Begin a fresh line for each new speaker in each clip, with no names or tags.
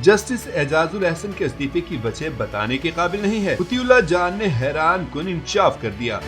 Justice Ejazul Ehsan के इस्तीफे की वजह बताने के काबिल नहीं है। मुतीउल्लाह जान ने हैरान कुन इंकशाफ कर दिया।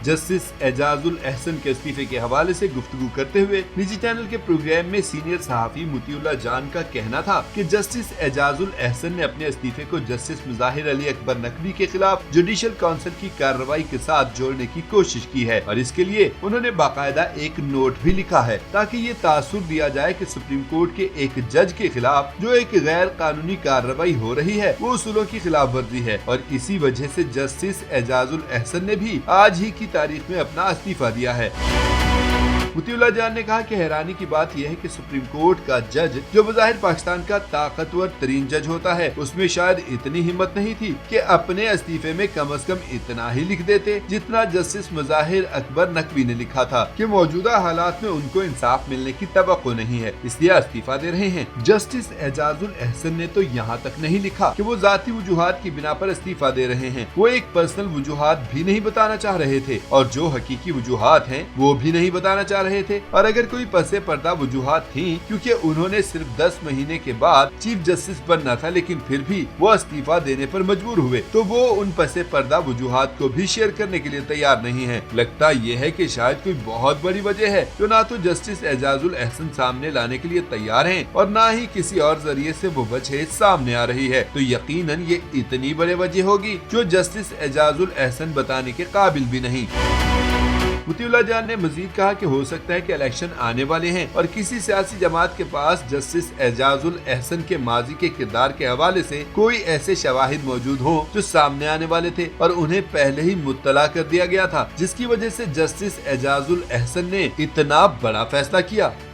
जस्टिस एजाजुल एहसन के इस्तीफे के हवाले से गुफ्तगू करते हुए निजी चैनल के प्रोग्राम में सीनियर सहाफी मुतीउल्लाह जान का कहना था कि जस्टिस एजाजुल एहसन ने अपने इस्तीफे को जस्टिस मुज़ाहिर अली अकबर नकवी के खिलाफ जुडिशल काउंसिल की कार्रवाई के साथ जोड़ने की कोशिश की है और इसके लिए उन्होंने बाकायदा एक नोट भी लिखा है ताकि ये तासुर दिया जाए कि सुप्रीम कोर्ट के एक जज के खिलाफ जो एक गैर कानूनी कार्रवाई हो रही है वो उसूलों की खिलाफ वर्जी है और इसी वजह से जस्टिस एजाजुल एहसन ने भी आज ही की तारीख में अपना इस्तीफा दिया है। मुतीउल्लाह जान ने कहा कि हैरानी की बात यह है कि सुप्रीम कोर्ट का जज जो बज़ाहिर पाकिस्तान का ताकतवर तरीन जज होता है उसमें शायद इतनी हिम्मत नहीं थी कि अपने इस्तीफे में कम से कम इतना ही लिख देते जितना जस्टिस मुज़ाहिर अकबर नकवी ने लिखा था कि मौजूदा हालात में उनको इंसाफ मिलने की तवक्को नहीं है इसलिए इस्तीफा दे रहे हैं। जस्टिस एजाजुल एहसन ने तो यहाँ तक नहीं लिखा कि वो जाती वजूहात की बिना पर इस्तीफा दे रहे हैं, वो एक पर्सनल वजूहात भी नहीं बताना चाह रहे थे और जो हकीकी वजूहात हैं वो भी नहीं बताना चाह रहे थे। और अगर कोई पसे पर्दा वजूहात थी क्योंकि उन्होंने सिर्फ 10 महीने के बाद चीफ जस्टिस बनना था लेकिन फिर भी वो इस्तीफा देने पर मजबूर हुए तो वो उन पसे पर्दा वजूहात को भी शेयर करने के लिए तैयार नहीं है। लगता ये है कि शायद कोई बहुत बड़ी वजह है जो ना तो जस्टिस एजाजुल एहसन सामने लाने के लिए तैयार हैं और ना ही किसी और जरिए से वो वजह सामने आ रही है। तो यकीनन ये इतनी बड़ी वजह होगी जो जस्टिस एजाजुल एहसन बताने के काबिल भी नहीं। मुतीउल्लाह जान ने मजीद कहा कि हो सकता है कि इलेक्शन आने वाले हैं और किसी सियासी जमात के पास जस्टिस एजाजुल एहसन के माजी के किरदार के हवाले से कोई ऐसे शवाहिद मौजूद हों जो सामने आने वाले थे और उन्हें पहले ही मुत्तला कर दिया गया था जिसकी वजह से जस्टिस एजाजुल एहसन ने इतना बड़ा फैसला किया।